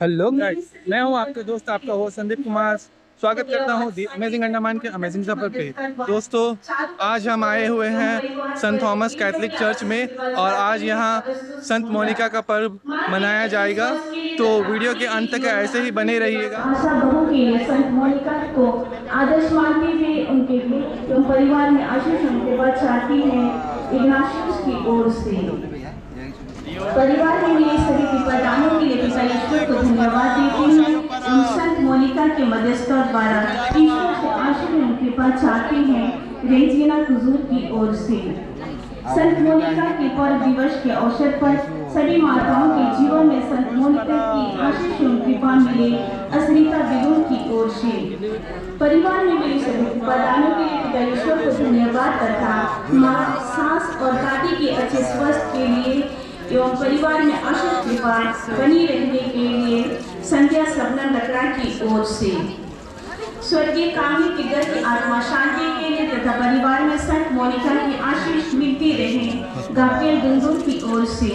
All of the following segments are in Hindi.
हेलो गाइस, मैं हूं आपके दोस्त, आपका होस्ट संदीप कुमार। स्वागत करता हूं दी अमेजिंग अंडमान के अमेजिंग सफर पे। दोस्तों, आज हम आए हुए हैं सेंट थॉमस कैथलिक चर्च में और आज यहां संत मोनिका का पर्व मनाया जाएगा। तो वीडियो के अंत तक ऐसे ही बने रहिएगा। आशा बहु के लिए संत मोनिका को आदर्श मानते हुए उनके परिवार में आशीष उनके बाद चाहती है इग्नाशियस की ओर से। परिवार में मिले सभी विपदाओं के लिए पिता ईश्वर को धन्यवाद देती हूँ। संत मोनिका के मध्यस्थता द्वारा ईश्वर से आशीष उनके पास चाहते हैं रेजिना कुजूर की ओर से। संत मोनिका के पर्व दिवस के अवसर पर सभी माताओं के जीवन में संत मोनिका की आशीष एवं कृपा मिले असरिता बिगुन की ओर से। परिवार में मिली सभी विपदाओं के लिए पिता ईश्वर को धन्यवाद तथा माँ, सास और दादी के अच्छे स्वास्थ्य के लिए एवं परिवार में आशीष कृपा बनी रहने के लिए संध्या सबनम लकड़ा की ओर से। स्वर्गीय कामी के घर की आत्मा शांति के लिए तथा परिवार में संत मोनिका की आशीष मिलती रहे गाब्रियल गुंगुर की ओर से।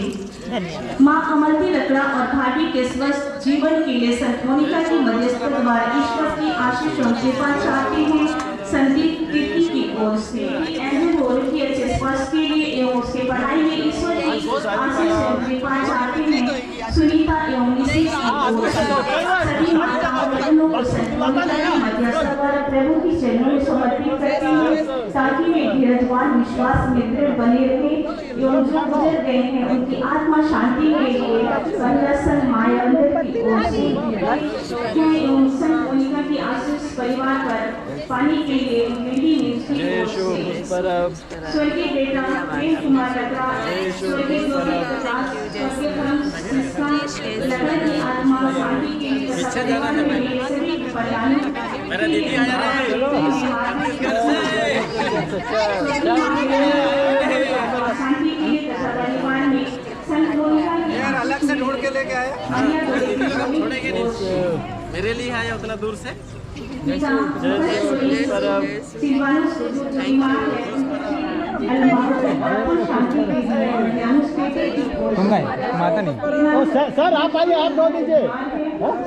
माँ अमलती लकड़ा और भाभी के स्वस्थ जीवन के लिए संत मोनिका की मध्यस्थता द्वारा ईश्वर की आशीष और कृपा चाहते हैं संदीप कीर्ति की ओर से। एंड्रू होल की अच्छे स्वास्थ्य के लिए एवं उसके पढ़ाई में ईश्वर की आशीष और कृपा चाहते हैं सुनीता एवं निशीष की ओर से। सभी माताओं बहनों को संत मोनिका की मध्यस्थता द्वारा प्रभु की चरणों में समर्पित करते हैं ताकि वे धीरजवान विश्वास में दृढ़ बने रहे एवं जो गुजर गए हैं उनकी आत्मा शांति के लिए वंदन माया की ओर से। एवं संत मोनिका की आशीष परिवार पर पानी के लिए मिली न्यूज़ की ओर से। स्वर्गीय बेटा प्रेम कुमार लकड़ा, स्वर्गीय गोविंद प्रकाश, स्वर्गीय लकड़ा की आत्मा शांति के लिए परिवार में मिले सभी विपदाओं मेरा दीदी आया शांति के लिए तथा परिवार में संत मोनिका की अलग से ढूंढ के लेके आया मेरे लिए आया उतना दूर से। तुम गए माता नहीं। ओ सर आप आइए, आप दो दीजिए।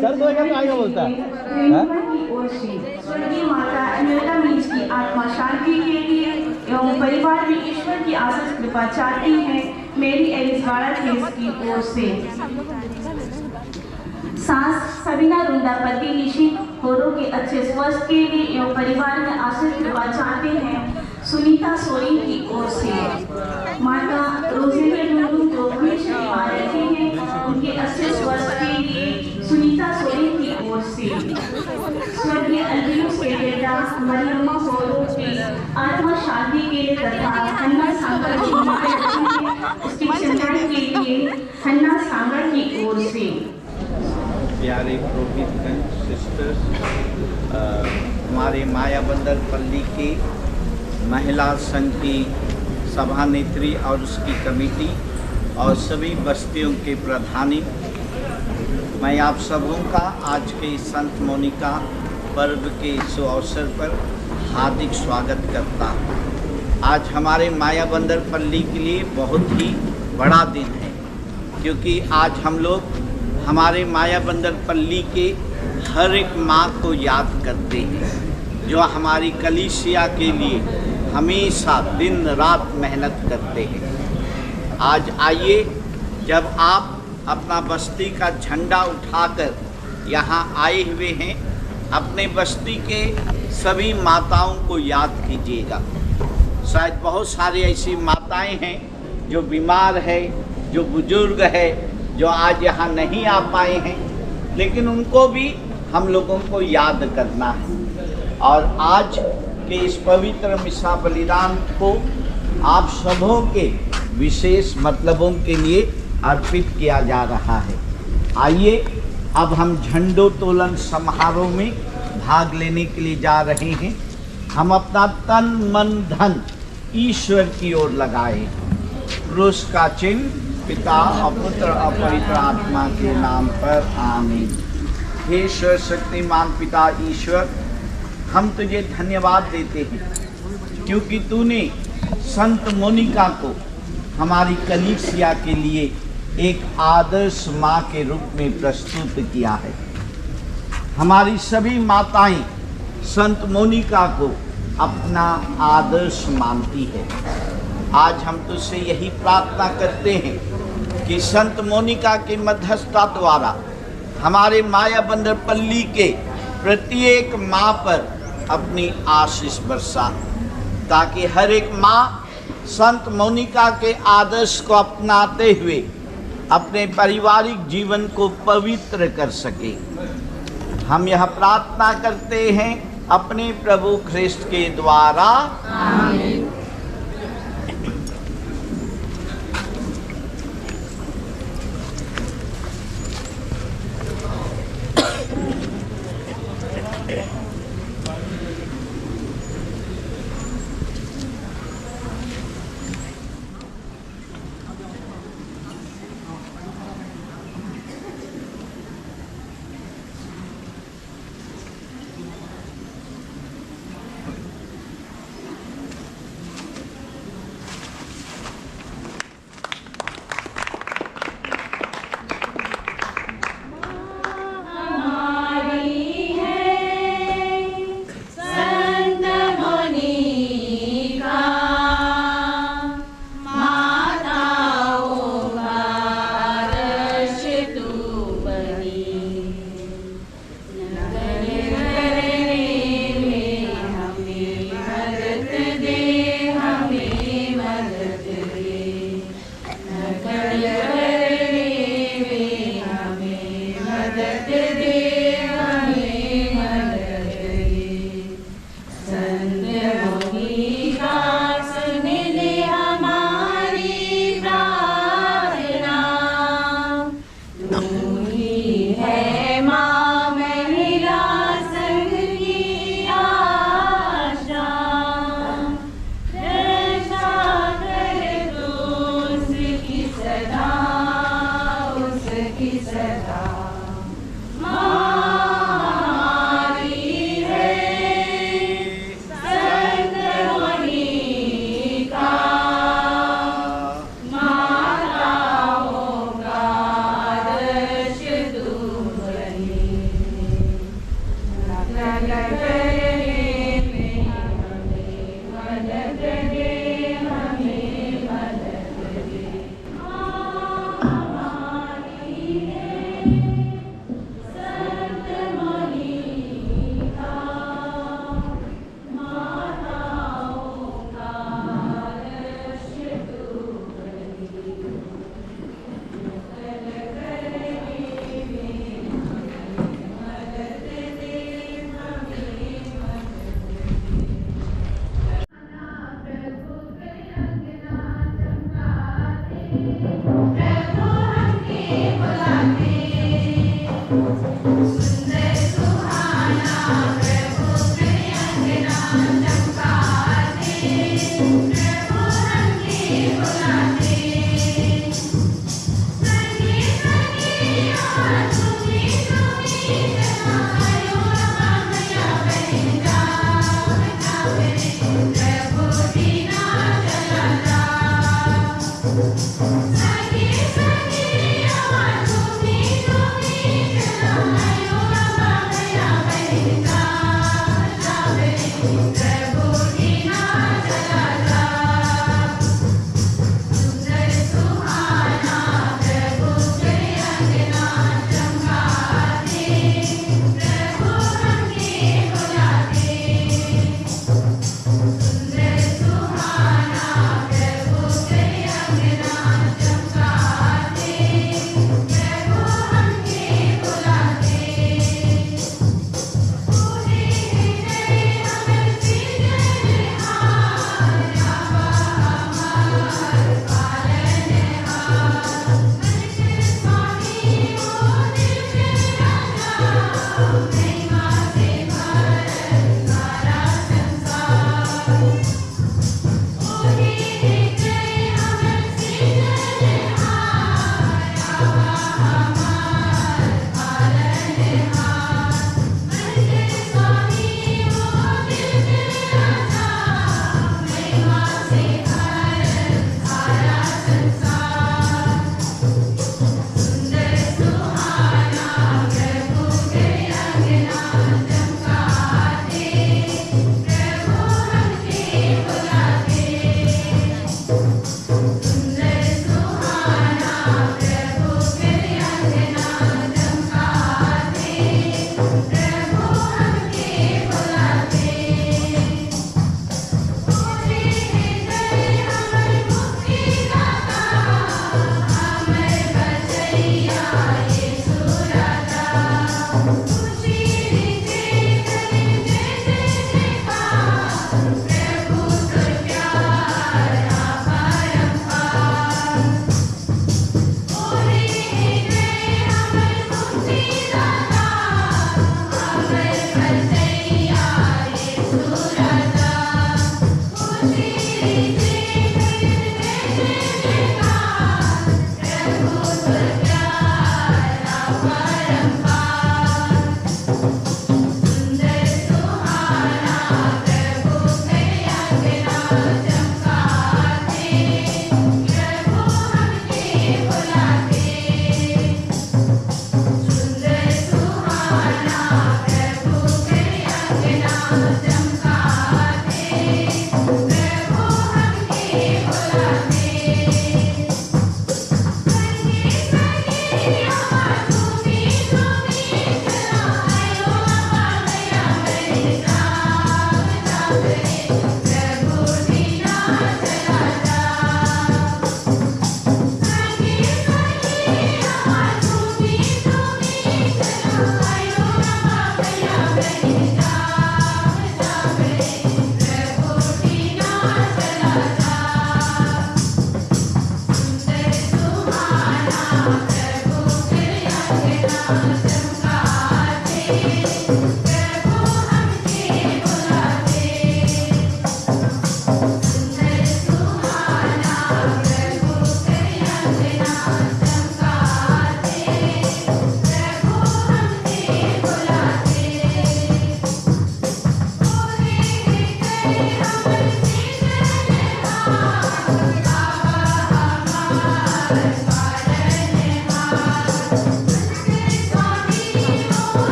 सर दो एकदम आएगा बोलता है। माता अमेरिका मीज की आत्मा शांति के लिए एवं परिवार में ईश्वर की आशीष कृपा चाहती है मेरी एलिसवाड़ा केस की ओर से। सास सबीना रुंडा पति निशी होरो के अच्छे स्वास्थ्य के लिए एवं परिवार में आशीष कृपा चाहते हैं सुनीता सोरेन की ओर से। माता रोजेलिया डुंगू जो हमेशा बीमार रहते हैं उनके अच्छे स्वास्थ्य के लिए सुनीता सोरेन की ओर से। स्वर्गीय अल्बिनुस के बेटा मरियम्मा होरो की आत्मा शांति के लिए तथा हन्ना सांगर की चंद्रण के लिए हन्ना सांगर की ओर से। प्यारे पुरोहितगण, सिस्टर्स, हमारे मायाबंदर पल्ली की महिला संघ की सभानेत्री और उसकी कमेटी और सभी बस्तियों के प्रधानी, मैं आप सबों का आज के संत मोनिका पर्व के इस अवसर पर हार्दिक स्वागत करता हूँ। आज हमारे मायाबंदर पल्ली के लिए बहुत ही बड़ा दिन है क्योंकि आज हम लोग हमारे मायाबंदर पल्ली के हर एक माँ को याद करते हैं जो हमारी कलीसिया के लिए हमेशा दिन रात मेहनत करते हैं। आज आइए, जब आप अपना बस्ती का झंडा उठाकर यहाँ आए हुए हैं, अपने बस्ती के सभी माताओं को याद कीजिएगा। शायद बहुत सारी ऐसी माताएं हैं जो बीमार है, जो बुजुर्ग है, जो आज यहाँ नहीं आ पाए हैं, लेकिन उनको भी हम लोगों को याद करना है। और आज के इस पवित्र मिसा बलिदान को आप सबों के विशेष मतलबों के लिए अर्पित किया जा रहा है। आइए, अब हम झंडोत्तोलन समारोह में भाग लेने के लिए जा रहे हैं। हम अपना तन मन धन ईश्वर की ओर लगाए। क्रूस का चिन्ह पिता और पुत्र और पवित्र आत्मा के नाम पर आमीन। हे सर्वशक्तिमान पिता ईश्वर, हम तुझे धन्यवाद देते हैं क्योंकि तूने संत मोनिका को हमारी कलीसिया के लिए एक आदर्श माँ के रूप में प्रस्तुत किया है। हमारी सभी माताएं संत मोनिका को अपना आदर्श मानती है। आज हम तुझसे यही प्रार्थना करते हैं कि संत मोनिका की मध्यस्थता द्वारा हमारे मायाबंदरपल्ली के प्रत्येक माँ पर अपनी आशीष बरसा, ताकि हर एक माँ संत मोनिका के आदर्श को अपनाते हुए अपने पारिवारिक जीवन को पवित्र कर सके। हम यह प्रार्थना करते हैं अपने प्रभु ख्रिस्त के द्वारा। आमीन।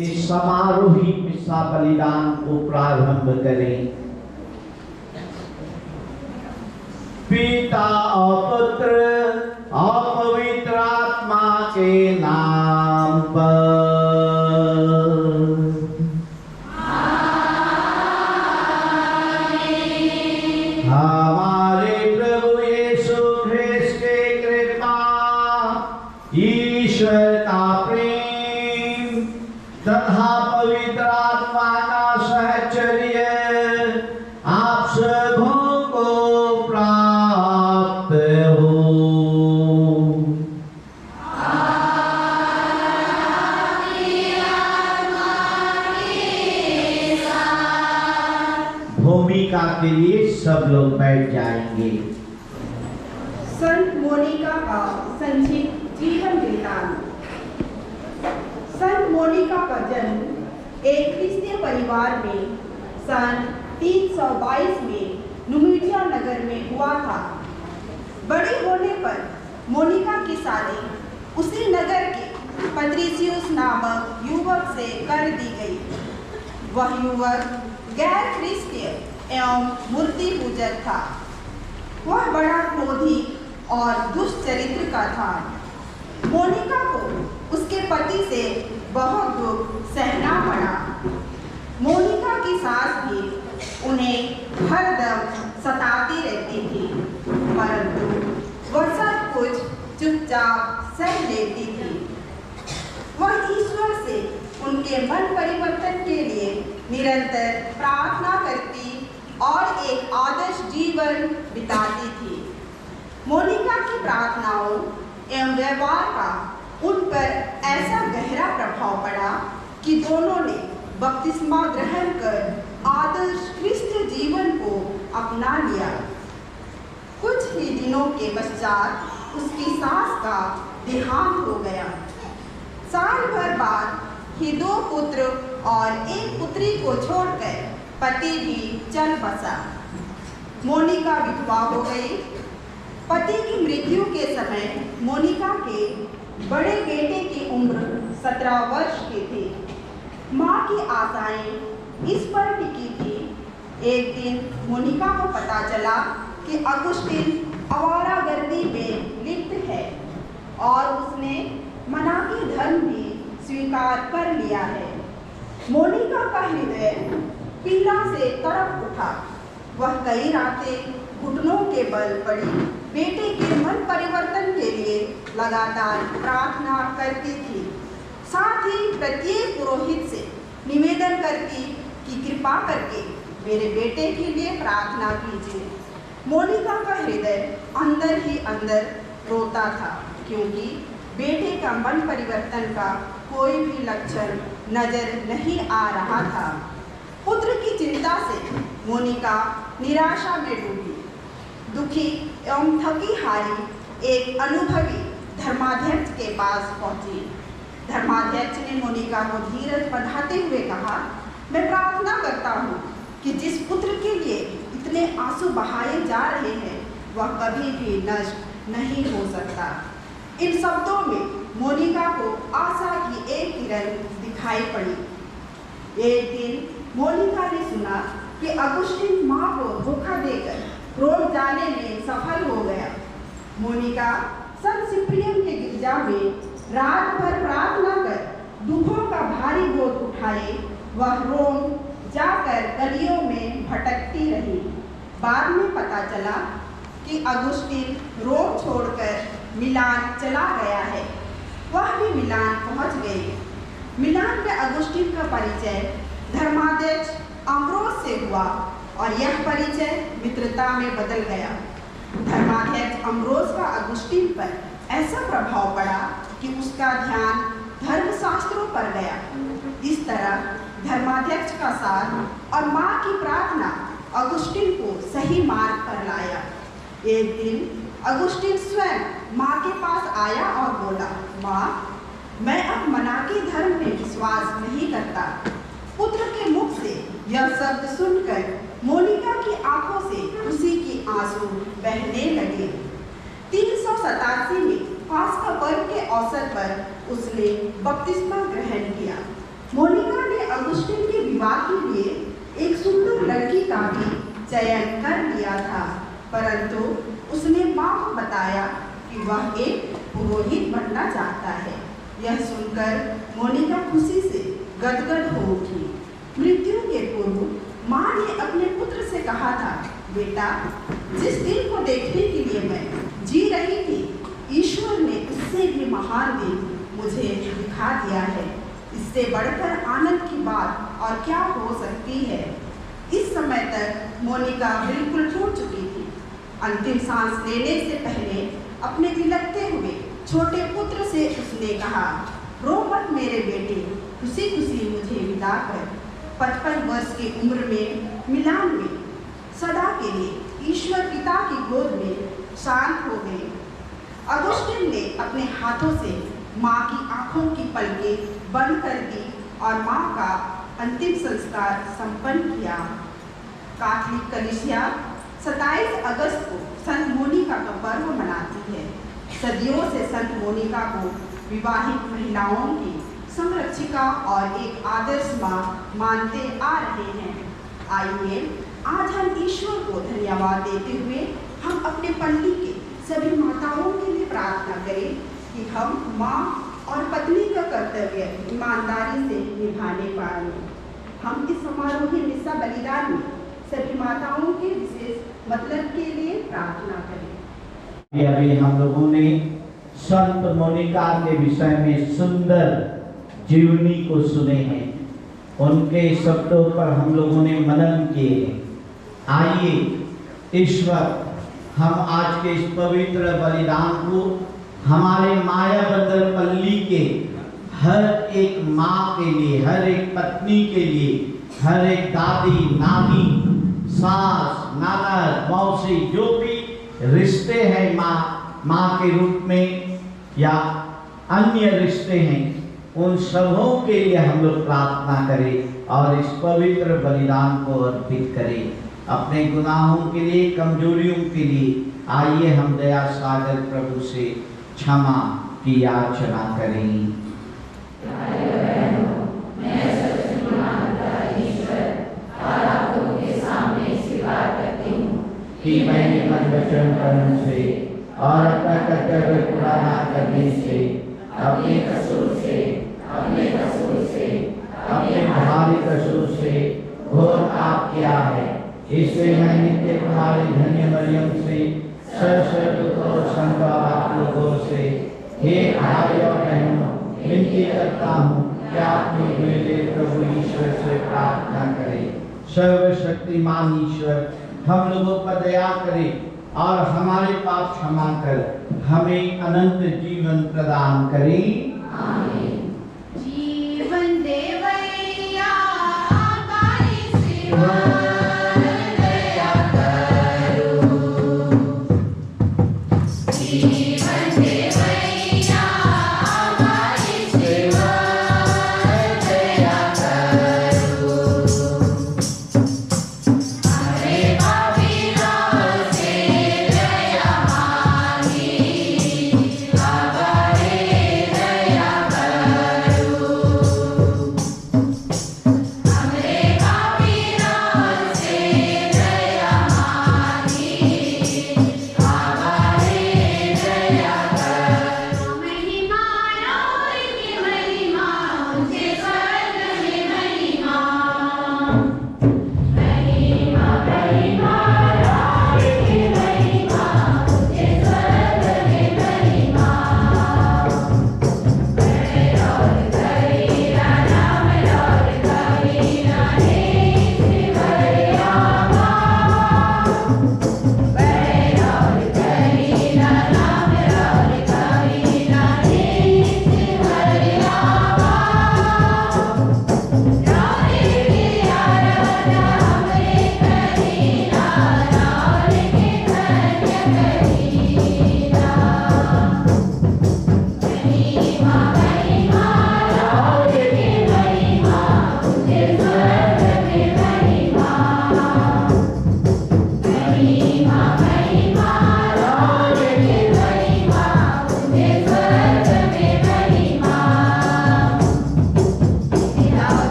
इस समारोही मिस्सा बलिदान को प्रारंभ करें। पिता और पुत्र और पवित्र आत्मा के नाम पर। हमारे प्रभु यीशु ख्रिस्त की कृपा, ईश्वर का प्रेम तथा पवित्र आत्मा का सहचर्य आप सबों को प्राप्त हो। भूमिका के लिए सब लोग बैठ जाएंगे। संत मोनिका का संक्षिप्त जीवन वृत्तांत। संत मोनिका का जन्म एक क्रिस्तीय परिवार में सन 322 में नुमिडिया नगर में हुआ था। बड़ी होने पर मोनिका की शादी उसी नगर के पत्रिसियुस नामक युवक से कर दी गई। वह युवक गैर क्रिस्तीय एवं मूर्ति पूजक था। वह बड़ा क्रोधी और दुष्ट चरित्र का था। मोनिका को उसके पति से बहुत दुख सहना पड़ा। मोनिका की सास भी उन्हें हरदम सताती रहती थी, परंतु वह सब कुछ चुपचाप सह लेती थी। वह ईश्वर से उनके मन परिवर्तन के लिए निरंतर प्रार्थना करती और एक आदर्श जीवन बिताती थी। मोनिका की प्रार्थनाओं एवं व्यवहार का उन पर ऐसा गहरा प्रभाव पड़ा कि दोनों ने बपतिस्मा ग्रहण कर आदर्श क्रिस्तीय जीवन को अपना लिया। कुछ ही दिनों के पश्चात उसकी सास का देहांत हो गया। साल भर बाद ही 2 पुत्र और 1 पुत्री को छोड़कर पति भी चल बसा। मोनिका विधवा हो गई। पति की मृत्यु के समय मोनिका के बड़े बेटे की उम्र 17 वर्ष की थी। माँ की आशाएं इस पर टिकी थी। एक दिन मोनिका को पता चला कि अगुस्टिन आवारागर्दी में लिप्त है और उसने मनाकी धर्म भी स्वीकार कर लिया है। मोनिका का हृदय पीड़ा से तड़प उठा। वह कई रातें घुटनों के बल पड़ी बेटे के मन परिवर्तन के लिए लगातार प्रार्थना करती थी। साथ ही प्रत्येक पुरोहित से निवेदन करती कि कृपा करके मेरे बेटे के लिए प्रार्थना कीजिए। मोनिका का हृदय अंदर ही अंदर रोता था, क्योंकि बेटे का मन परिवर्तन का कोई भी लक्षण नजर नहीं आ रहा था। पुत्र की चिंता से मोनिका निराशा में डूबी। दुखी एवं थकी हारी एक अनुभवी धर्माध्यक्ष के पास पहुंची। धर्माध्यक्ष ने मोनिका को धीरज बंधाते हुए कहा, मैं प्रार्थना करता हूँ कि जिस पुत्र के लिए इतने आंसू बहाए जा रहे हैं वह कभी भी नष्ट नहीं हो सकता। इन शब्दों में मोनिका को आशा की एक किरण दिखाई पड़ी। एक दिन मोनिका ने सुना कि अगुस्टिन माँ को धोखा देकर रोम जाने में सफल हो गया। मोनिका संत सिप्रियन के गिरजा में रात भर प्रार्थना कर दुखों का भारी बोझ उठाए वह रोम जाकर गलियों में भटकती रही। बाद में पता चला कि अगुस्टिन रोम छोड़कर मिलान चला गया है। वह भी मिलान पहुंच गई। मिलान में अगुस्टिन का परिचय धर्माध्यक्ष अम्ब्रोस से हुआ और यह परिचय मित्रता में बदल गया। धर्माध्यक्ष अम्ब्रोस का अगुस्टिन पर ऐसा प्रभाव पड़ा कि उसका ध्यान धर्मशास्त्रों पर गया। इस तरह धर्माध्यक्ष का साथ और माँ की प्रार्थना अगुस्टिन को सही मार्ग पर लाया। एक दिन अगुस्टिन स्वयं माँ के पास आया और बोला, माँ, मैं अब मनाकी धर्म में विश्वास नहीं करता। पुत्र के मुख से यह शब्द सुनकर मोनिका की आंखों से खुशी की आंसू बहने लगे। 387 में पास्का पर्व के अवसर पर उसने बपतिस्मा ग्रहण किया। मोनिका ने अगुस्टिन के विवाह के लिए एक सुंदर लड़की का भी चयन कर लिया था, परंतु उसने मां को बताया कि वह एक पुरोहित बनना चाहता है। यह सुनकर मोनिका खुशी से गदगद हो उठी। मृत्यु के पूर्व मां ने अपने पुत्र से कहा था, बेटा, जिस दिन को देखने के लिए मैं जी रही थी, ईश्वर ने उससे भी महान दिन मुझे दिखा दिया है। इससे बढ़कर आनंद की बात और क्या हो सकती है। इस समय तक मोनिका बिल्कुल टूट चुकी थी। अंतिम सांस लेने से पहले अपने बिलखते हुए छोटे पुत्र से उसने कहा, रो मत मेरे बेटे, खुशी खुशी मुझे विदा कर। 55 वर्ष की उम्र में मिलान में सदा के लिए ईश्वर पिता की गोद में शांत हो गए। अगुस्टिन ने अपने हाथों से माँ की आंखों की पलकें बंद कर दी और माँ का अंतिम संस्कार संपन्न किया। कैथोलिक कलीसिया 27 अगस्त को संत मोनिका का पर्व मनाती है। सदियों से संत मोनिका को विवाहित महिलाओं की संरक्षिका और एक आदर्श माँ मानते आ रहे हैं। आइए आज हम ईश्वर को धन्यवाद देते हुए हम अपने पल्ली के सभी माताओं के लिए प्रार्थना करें कि हम माँ और पत्नी का कर्तव्य ईमानदारी से निभाने पाएं। हम इस समारोही मिस्सा बलिदान में सभी माताओं के विशेष मतलब के लिए प्रार्थना करें। अभी हम लोगों ने संत मोनिका के विषय में सुंदर जीवनी को सुने हैं, उनके शब्दों पर हम लोगों ने मनन किए हैं। आइए ईश्वर हम आज के इस पवित्र बलिदान को हमारे माया बंदर पल्ली के हर एक माँ के लिए, हर एक पत्नी के लिए, हर एक दादी, नानी, सास, नाना, मौसी, जो भी रिश्ते हैं माँ के रूप में या अन्य रिश्ते हैं, उन सबों के लिए हम लोग प्रार्थना करें और इस पवित्र बलिदान को अर्पित करें। अपने गुनाहों के लिए, कमजोरियों के लिए आइए हम दया सागर प्रभु से क्षमा की याचना करें। कि मैंने मन वचन कर्म से और अपना कर्तव्य पूरा न करने से अपने कसूर से अपने भारी कसूर से घोर पाप किया है। इसलिए मैं नित्य तुम्हारी धन्य मरियम से संत आप लोगों से हे भाई और बहनों विनती करता हूँ कि आप मेरे प्रभु ईश्वर से प्रार्थना करें। सर्वशक्तिमान ईश्वर हम लोगों पर दया करे और हमारे पाप क्षमा कर हमें अनंत जीवन प्रदान करे। आमीन। जीवन देवैया हमारी सेवा दया करो। जीवन देवैया हमारी सेवा दया करो। हरे पापीरों से दया मांगी, हमारे दया करो। हमरे पापीरों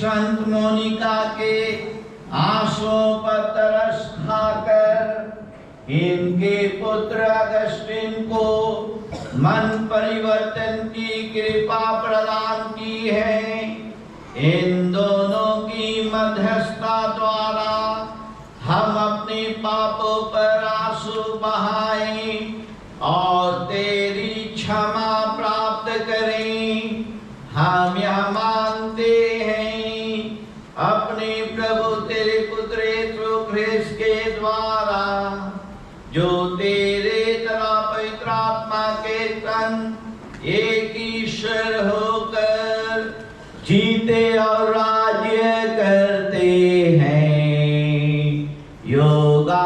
संत मोनिका के आंसुओं पर तरस खाकर इनके पुत्र अगस्टिन को मन परिवर्तन की कृपा प्रदान की है। इन दोनों की मध्यस्थता द्वारा हम अपने पापों पर आंसू बहाएं और तेरी क्षमा प्राप्त करें। हम यह मानते हैं अपने प्रभु तेरे पुत्र यीशु ख्रिस्त के द्वारा, जो तेरे तरह पवित्र आत्मा के संग एक ईश्वर होकर जीते और राज्य करते हैं योगानुयुग।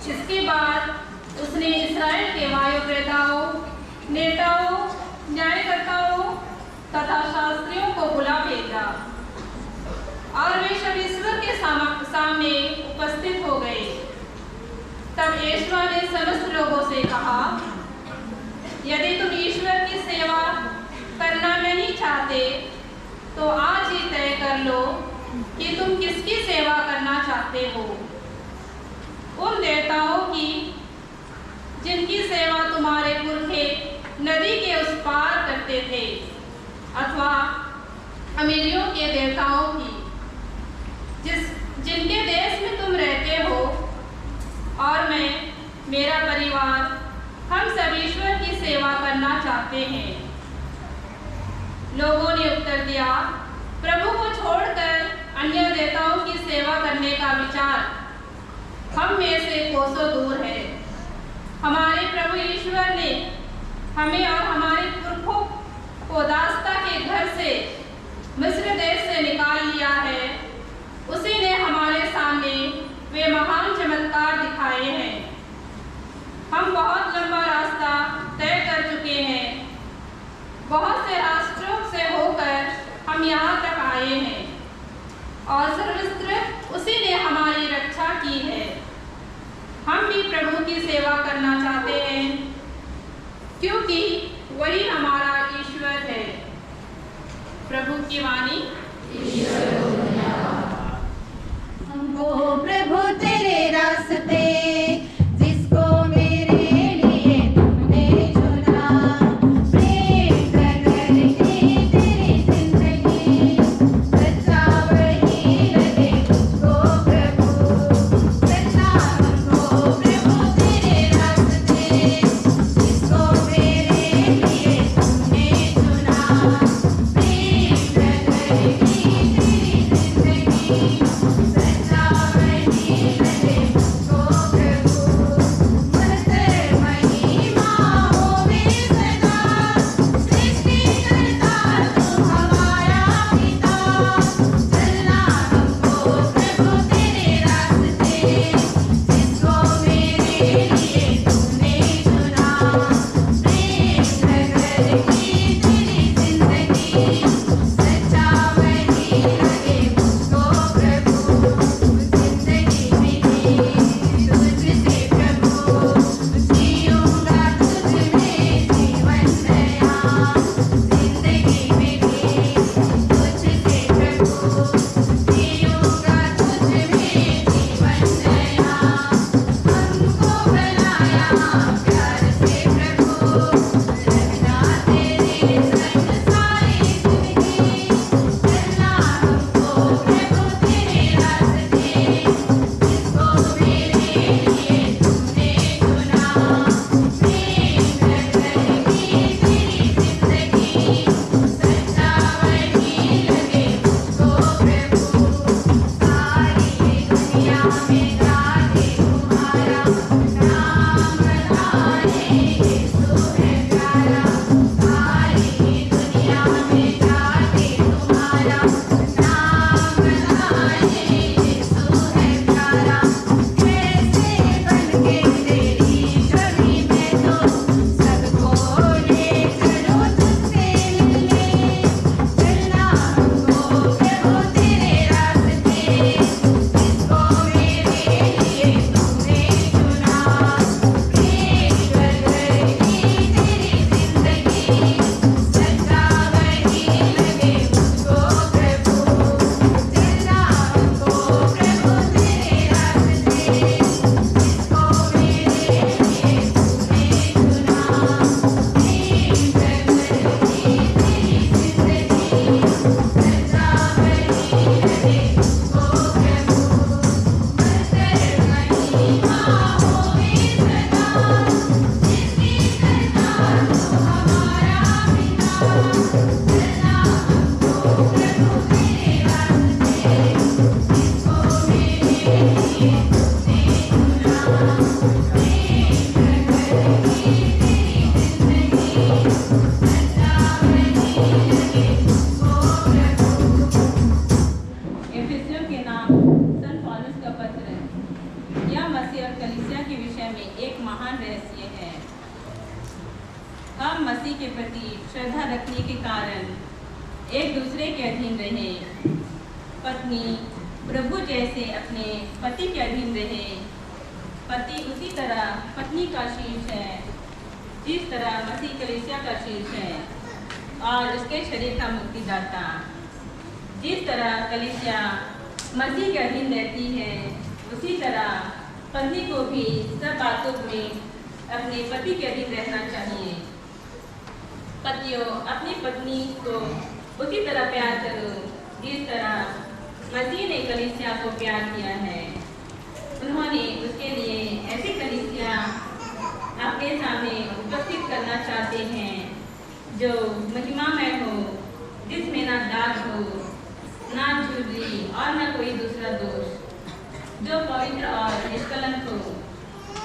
इसके बाद उसने इस्राएल के वायुप्रेताओं, नेताओं, न्यायकर्ताओं तथा शास्त्रियों को बुला भेजा और वे सब ईश्वर के सामने उपस्थित हो गए। तब यहोवा ने समस्त लोगों से कहा, यदि तुम ईश्वर की सेवा करना नहीं चाहते तो आज ही तय कर लो कि तुम किसकी सेवा करना चाहते हो। उन देवताओं की जिनकी सेवा तुम्हारे पुरखे नदी के उस पार करते थे, अथवा अमीरियों के देवताओं की जिनके देश में तुम रहते हो, और मैं, मेरा परिवार, हम सब ईश्वर की सेवा करना चाहते हैं। लोगों ने उत्तर दिया, प्रभु को छोड़कर अन्य देवताओं सेवा करने का विचार हम में से कोसों दूर है। हमारे प्रभु ईश्वर ने हमें और हमारे पुरखों को दासता के घर से मिस्र देश से निकाल लिया है। उसी ने हमारे सामने वे महान चमत्कार दिखाए हैं। हम बहुत लंबा रास्ता तय कर चुके हैं। बहुत से राष्ट्रों से होकर हम यहाँ तक आए हैं और सर्वत्र उसी ने हमारी रक्षा की है। हम भी प्रभु की सेवा करना चाहते हैं क्योंकि वही हमारा ईश्वर है। प्रभु की वाणी। हमको प्रभु तेरे रास्ते जिसको मेरे लिए तुमने चुना, प्रेम करके तेरी जिंदगी सच्चा वही लगे मुझको प्रभु, सच्चा हमको प्रभु तेरे रास्ते जिसको मेरे लिए तुमने चुना, प्रेम करके तेरी जिंदगी सच्चा वही लगे मुझको प्रभु, मरते महिमा होवे सदा, सृष्टि करता तू हमारा पिता, चलना हमको प्रभु तेरे रास्ते जिसको मेरे लिए तुमने चुना, प्रेम करके तेरी जिंदगी सच्चा वही लगे मुझको प्रभु, जिंदगी मेरी तुझसे प्रभु, जीऊंगा तुझ में जीवन नया, जिंदगी मेरी तुझसे प्रभु, जीऊंगा तुझ में जीवन नया, हमको बनाया प्यार से प्रभु, रखना तेरे संग सारी जिंदगी, चलना हमको प्रभु तेरे रास्ते जिसको मेरे लिए तुमने चुना, प्रेम करके तेरी जिंदगी सच्चा वही लगे मुझको प्रभु, सारी दुनिया में जाके तुम्हारा नाम बताए यीशु है प्यारा, सारी दुनिया में जाके तुम्हारा नाम बताए यीशु है प्यारा, कैसे बनके तेरी छवि में तो सबको ले चलो तुझसे मिलने, चलना हमको प्रभु तेरे रास्ते जिसको मेरे लिए तुमने चुना, प्रेम करके तेरी जिंदगी सच्चा वही लगे मुझको प्रभु, चलना हमको प्रभु तेरे रास्ते जिसको मेरे लिए तुमने चुना, प्रेम करके तेरी जिंदगी सच्चा वही लगे मुझको प्रभु, मरते महिमा होवे सदा, सृष्टि करता तू हमारा पिता, चलना हमको प्रभु तेरे रास्ते जिसको मेरे लिए तुमने चुना, प्रेम करके तेरी जिंदगी सच्चा वही लगे मुझको प्रभु। एफिसियों के नाम संत पौलुस का पत्र। यह मसीह और कलीसिया के विषय में एक महान रहस्य है। हम मसीह के प्रति श्रद्धा रखने के कारण एक दूसरे के अधीन रहे। पत्नी प्रभु जैसे अपने पति के अधीन रहे। पति उसी तरह पत्नी का शीर्ष है जिस तरह मसीह कलीसिया का शीर्ष है और उसके शरीर का मुक्तिदाता। जिस तरह कलीसिया मसीह के अधीन रहती है उसी तरह पत्नी को भी सब बातों में अपने पति के अधीन रहना चाहिए। पतियों अपनी पत्नी को उसी तरह प्यार करो जिस तरह मसीह ने कलीसिया को प्यार किया है। उन्होंने उसके लिए ऐसी कलीसिया आपके सामने उपस्थित करना चाहते हैं जो महिमामय हो, जिसमें ना दाग हो, ना झुर्री और ना कोई दूसरा दोष। जो पवित्र और निष्कलंक हो।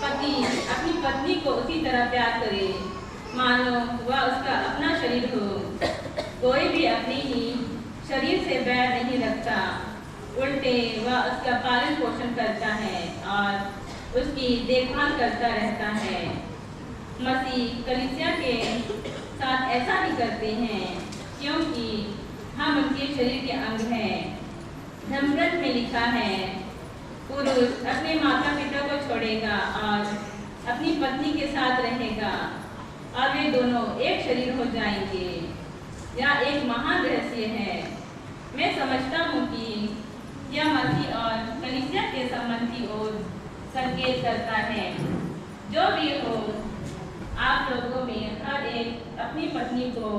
पति अपनी पत्नी को उसी तरह प्यार करे मानो वह उसका अपना शरीर हो। कोई भी अपनी ही शरीर से बैर नहीं रखता, उल्टे वह उसका पालन पोषण करता है और उसकी देखभाल करता रहता है। मसीह कलीसिया के साथ ऐसा ही करते हैं क्योंकि हम उनके शरीर के अंग हैं। धर्मग्रंथ में लिखा है, पुरुष अपने माता पिता को छोड़ेगा और अपनी पत्नी के साथ रहेगा और वे दोनों एक शरीर हो जाएंगे। यह एक महान रहस्य है। मैं समझता हूँ कि यह मसीह और कलीसिया के संबंध की ओर संकेत करता है। जो भी हो, आप लोगों में हर एक अपनी पत्नी को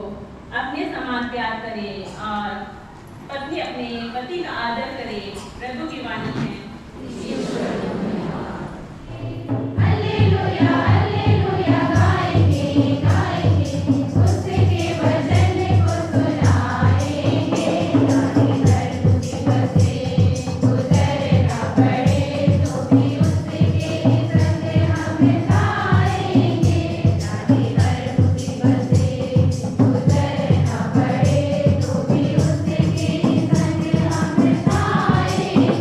अपने समान प्यार करे और पत्नी अपने पति का आदर करे। प्रभु की वाणी है। हालेलुया हालेलुया गाएंगे गाएंगे उसके वचन को सुनाएंगे। ताकि दर्द की बसे गुजरना पड़े तो भी उसके संग हम जाएंगे। ताकि दर्द की बसे गुजरना पड़े तो भी उसके संग हम जाएंगे।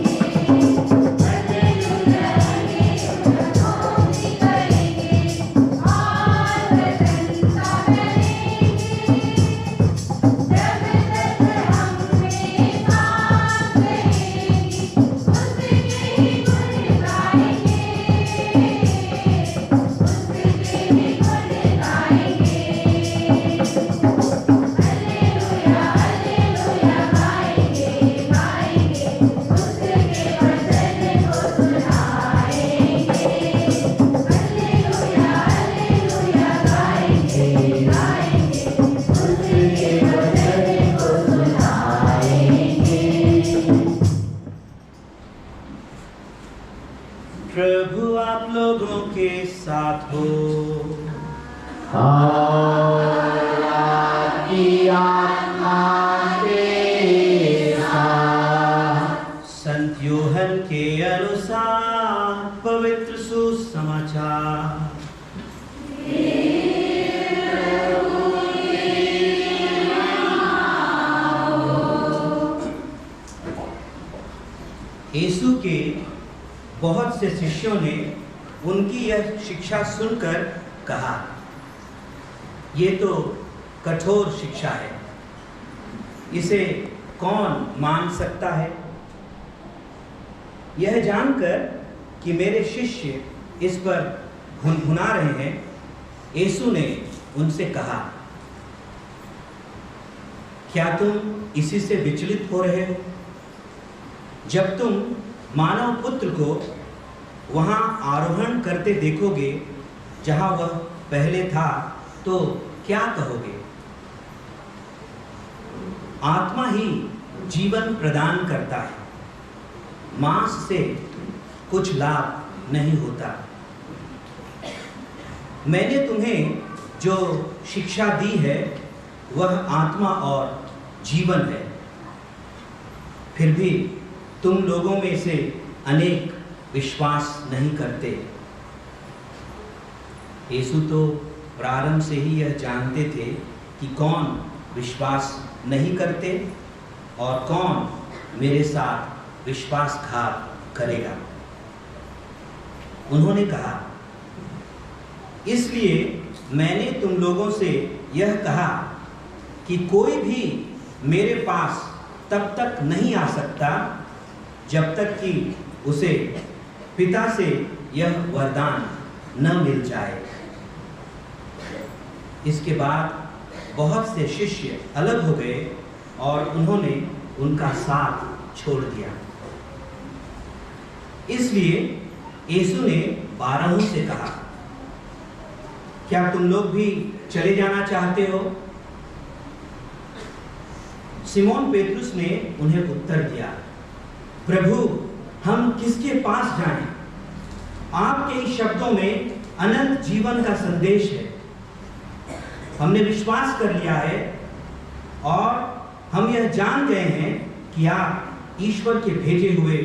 प्रभु आप लोगों के साथ हो। और आपकी आत्मा के साथ। संत यूहन्ना के अनुसार पवित्र सुसमाचार। यीशु के बहुत से शिष्यों ने उनकी यह शिक्षा सुनकर कहा, ये तो कठोर शिक्षा है, इसे कौन मान सकता है? यह जानकर कि मेरे शिष्य इस पर भुनभुना रहे हैं, यीशु ने उनसे कहा, क्या तुम इसी से विचलित हो रहे हो? जब तुम मानव पुत्र को वहां आरोहण करते देखोगे जहां वह पहले था, तो क्या कहोगे? आत्मा ही जीवन प्रदान करता है, मांस से कुछ लाभ नहीं होता। मैंने तुम्हें जो शिक्षा दी है वह आत्मा और जीवन है, फिर भी तुम लोगों में से अनेक विश्वास नहीं करते। यीशु तो प्रारंभ से ही यह जानते थे कि कौन विश्वास नहीं करते और कौन मेरे साथ विश्वासघात करेगा। उन्होंने कहा, इसलिए मैंने तुम लोगों से यह कहा कि कोई भी मेरे पास तब तक नहीं आ सकता जब तक कि उसे पिता से यह वरदान न मिल जाए। इसके बाद बहुत से शिष्य अलग हो गए और उन्होंने उनका साथ छोड़ दिया। इसलिए यीशु ने 12 से कहा, क्या तुम लोग भी चले जाना चाहते हो? सिमोन पेतरुस ने उन्हें उत्तर दिया, प्रभु हम किसके पास जाएं? आपके ही शब्दों में अनंत जीवन का संदेश है। हमने विश्वास कर लिया है और हम यह जान गए हैं कि आप ईश्वर के भेजे हुए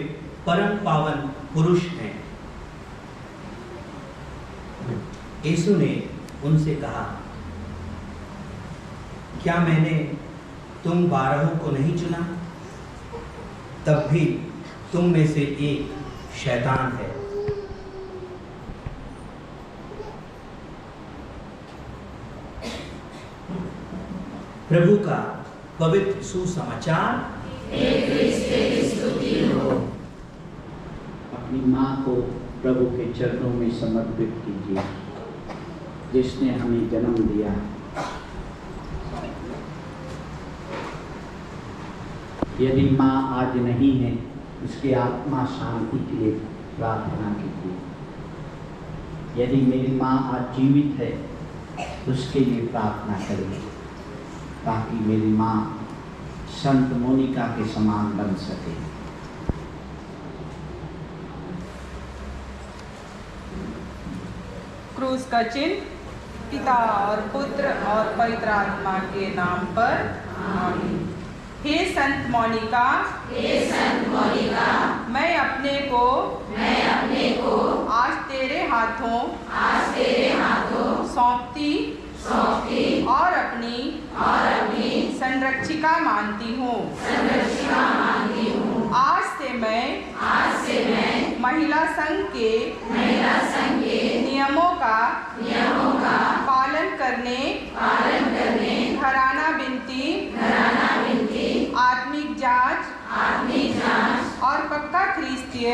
परम पावन पुरुष हैं। यीशु ने उनसे कहा, क्या मैंने तुम 12 को नहीं चुना? तब भी तुम में से एक शैतान है। प्रभु का पवित्र सुसमाचार। अपनी माँ को प्रभु के चरणों में समर्पित कीजिए, जिसने हमें जन्म दिया। यदि माँ आज नहीं है, उसकी आत्मा शांति के लिए प्रार्थना कीजिए। यदि मेरी माँ आज जीवित है, उसके लिए प्रार्थना करिए, ताकि मेरी माँ संत मोनिका के समान बन सके। क्रूस का चिन्ह। पिता और पुत्र और पवित्र आत्मा के नाम पर आमीन। हे संत मोनिका, मैं अपने को आज तेरे हाथों सौंपती और अपनी संरक्षिका मानती हूँ। आज से मैं महिला संघ के नियमों का पालन करने घराना बिनती, आत्मिक जांच और पक्का ख्रिस्तीय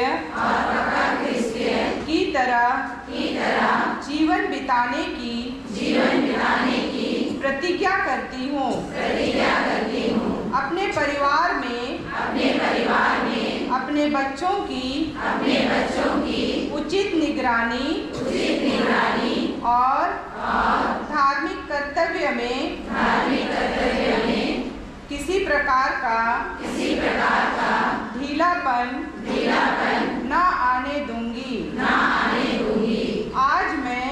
की तरह जीवन बिताने की प्रतिज्ञा करती हूँ। अपने परिवार में अपने बच्चों की उचित निगरानी और धार्मिक कर्तव्य में किसी प्रकार का ढीलापन न आने दूंगी। आज मैं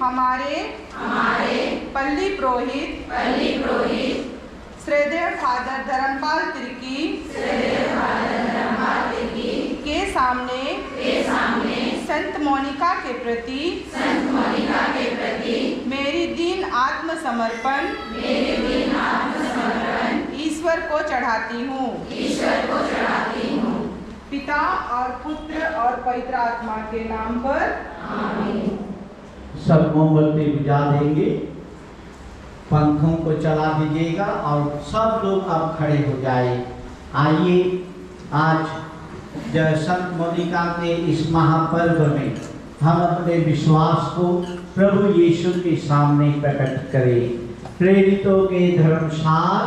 हमारे पल्ली पुरोहित श्रद्धेय फादर धर्मपाल तिर्की के सामने संत मोनिका के प्रति मेरी दीन आत्मसमर्पण ईश्वर को चढ़ाती हूँ। पिता और पुत्र और पवित्र आत्मा के नाम पर आमीन। सब मोमबत्ती बुझा देंगे, पंखों को चला दीजिएगा और सब लोग अब खड़े हो जाए। आइए, आज जब संत मोनिका के इस महापर्व में हम अपने विश्वास को प्रभु यीशु के सामने प्रकट करें। प्रेरितों के धर्मसार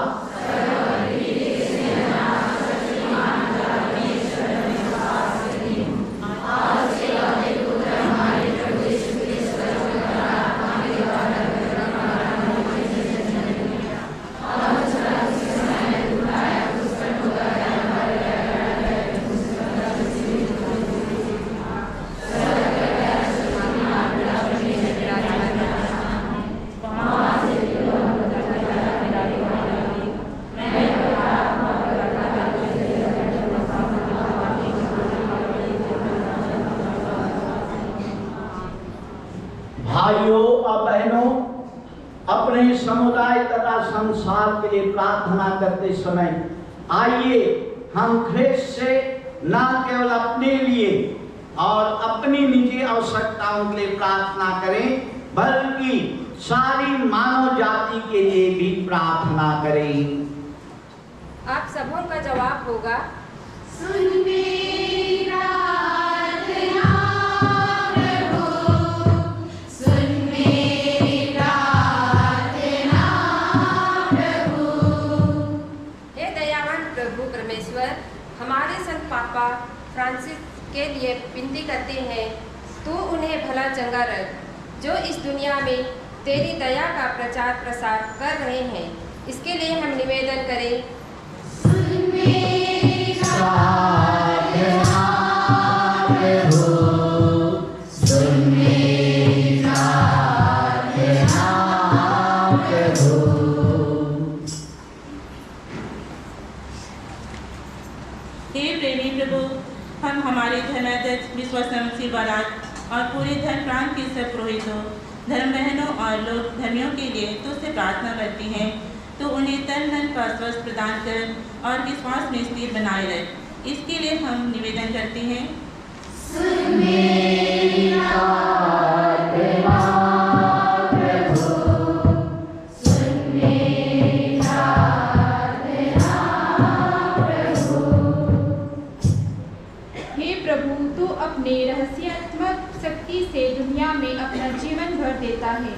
भाइयों और बहनों, अपने समुदाय तथा संसार के लिए प्रार्थना करते समय आइए हम ख्रिस्त से न केवल अपने लिए और अपनी निजी आवश्यकताओं के लिए प्रार्थना करें, बल्कि सारी मानव जाति के लिए भी प्रार्थना करें। आप सबों का जवाब होगा, सुन मेरी प्रार्थना प्रभु, सुन मेरी प्रार्थना प्रभु। हे दयावान प्रभु परमेश्वर, हमारे संत पापा फ्रांसिस के लिए विनती करते हैं, तू उन्हें भला चंगा रख, जो इस दुनिया में तेरी दया का प्रचार प्रसार कर रहे हैं। इसके लिए हम निवेदन करें, सुन मेरी प्रार्थना प्रभु, सुन मेरी प्रार्थना प्रभु। हे प्रेमी प्रभु, हम हमारे धर्माध्यक्ष विश्वासमसी बारात और पूरे धर्म प्रांत के सब पुरोहितों, धर्म बहनों और लोक धर्मियों के लिए तुझसे प्रार्थना करते हैं तो उन्हें तन मन का स्वस्थ प्रदान कर और विश्वास में स्थिर बनाए रख। इसके लिए हम निवेदन करते हैं। सुन मेरी प्रार्थना प्रभु, सुन मेरी प्रार्थना प्रभु। हे प्रभु, तू अपने रहस्यात्मक शक्ति से दुनिया में अपना जीवन भर देता है।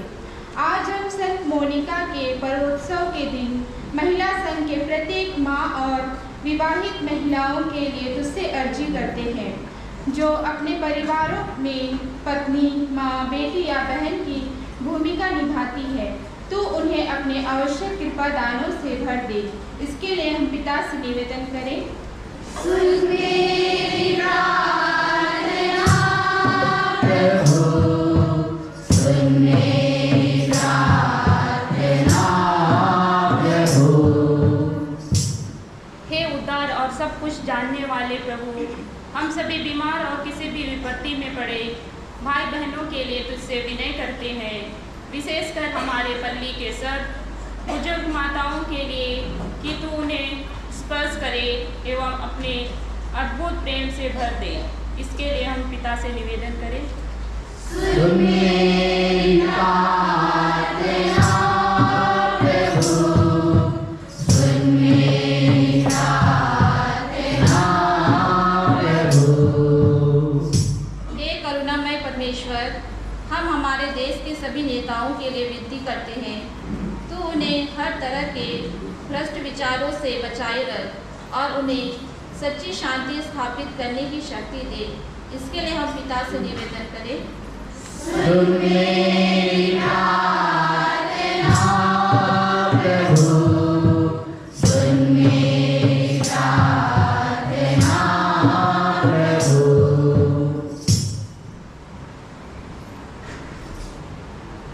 आज हम संत मोनिका के पर्वोत्सव के दिन महिला संघ के प्रत्येक माँ और विवाहित महिलाओं के लिए तुझसे अर्जी करते हैं जो अपने परिवारों में पत्नी, माँ, बेटी या बहन की भूमिका निभाती है। तू उन्हें अपने आवश्यक कृपा दानों से भर दे। इसके लिए हम पिता से निवेदन करें। सुन मेरी प्रार्थना प्रभु, सुन मेरी प्रार्थना प्रभु। हे उद्धार और सब कुछ जानने वाले प्रभु, हम सभी बीमार और किसी भी विपत्ति में पड़े भाई बहनों के लिए तुझसे विनय करते हैं, विशेषकर हमारे पल्ली के सब बुजुर्ग माताओं के लिए कि तू उन्हें स्पर्श करे एवं अपने अद्भुत प्रेम से भर दे। इसके लिए हम पिता से निवेदन करें। सुन मेरी प्रार्थना प्रभु, सुन मेरी प्रार्थना प्रभु। हे करुणामय परमेश्वर, हम हमारे देश के सभी नेताओं के लिए विनती करते हैं तो उन्हें हर तरह के भ्रष्ट विचारों से बचाए रख और उन्हें सच्ची शांति स्थापित करने की शक्ति दे। इसके लिए हम पिता से निवेदन करें। सुन मेरी प्रार्थना प्रभु, सुन मेरी प्रार्थना प्रभु।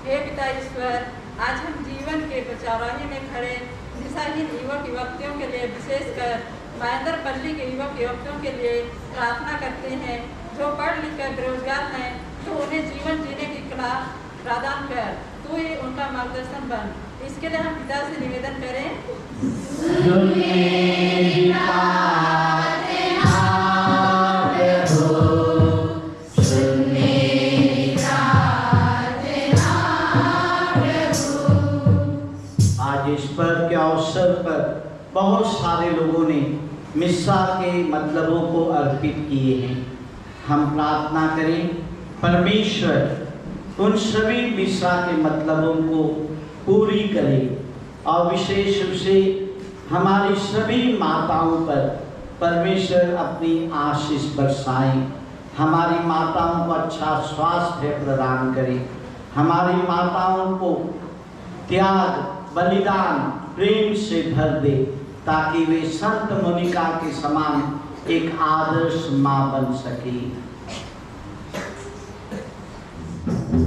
हे पिता ईश्वर, आज हम जीवन के चौराहे में खड़े दिशाहीन युवक युवतियों के लिए, विशेषकर महेंद्रपल्ली के युवक युवतियों के लिए प्रार्थना करते हैं जो पढ़ लिख कर बेरोजगार हैं। तो उन्हें जीवन जीने की कला प्रदान कर, तू ही उनका मार्गदर्शन बन। इसके लिए हम पिता से निवेदन करें। सुन मेरी प्रार्थना प्रभु, सुन मेरी प्रार्थना प्रभु। आज इस पर्व के अवसर पर बहुत सारे लोगों ने मिस्सा के मतलबों को अर्पित किए हैं। हम प्रार्थना करें परमेश्वर उन सभी मिस्सा के मतलबों को पूरी करे और विशेष रूप से हमारी सभी माताओं पर परमेश्वर अपनी आशीष बरसाएं। हमारी माताओं को अच्छा स्वास्थ्य प्रदान करे, हमारी माताओं को त्याग, बलिदान, प्रेम से भर दे ताकि वे संत मोनिका के समान एक आदर्श माँ बन सके। सुन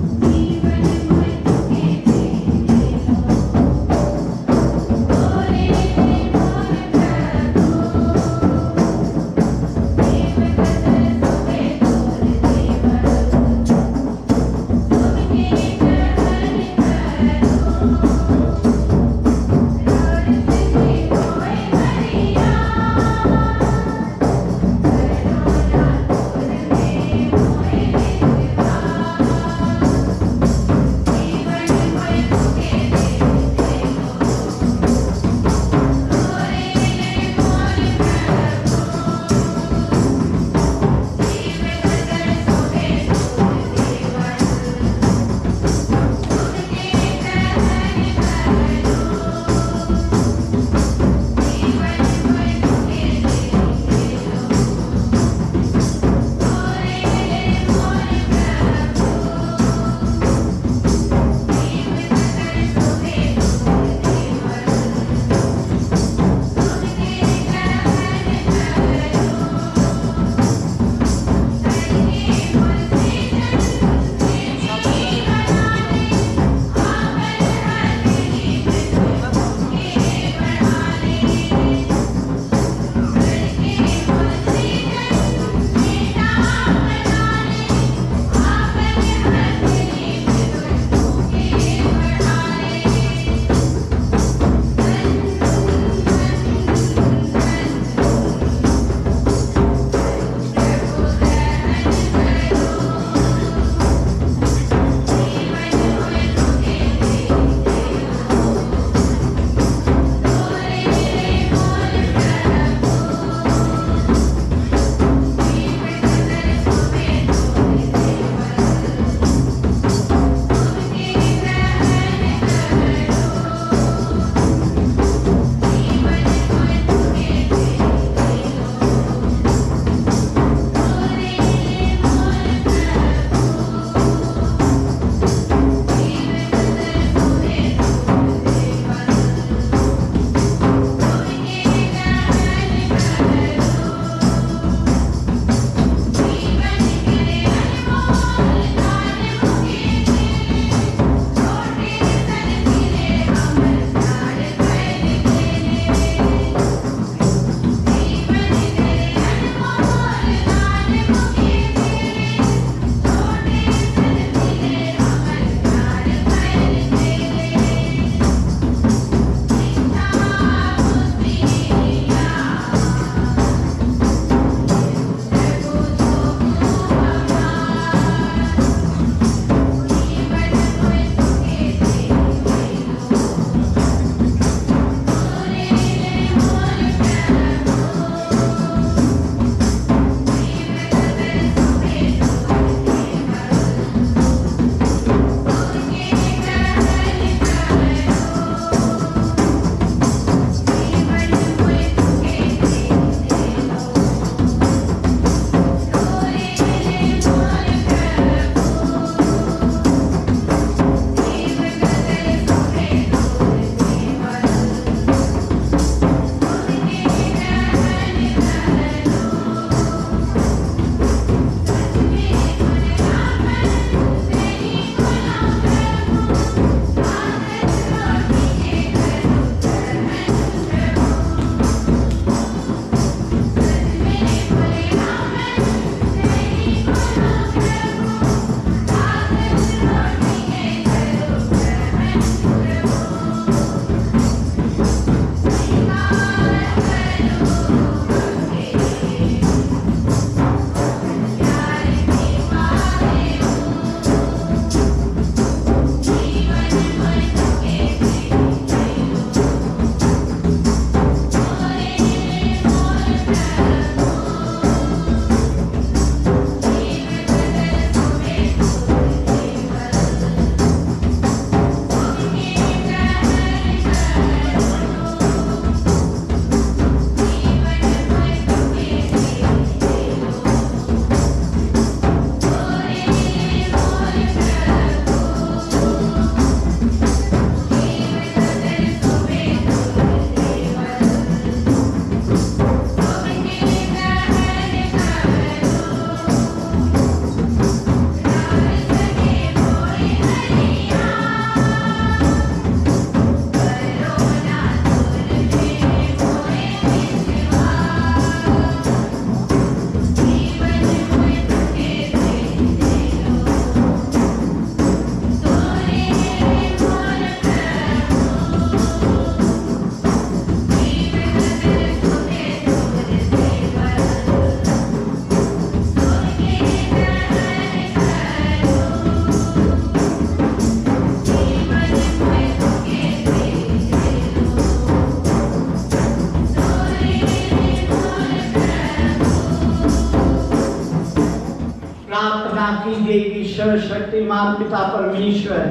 प्रार्थना कीजिए कि सर्वशक्तिमान पिता परमेश्वर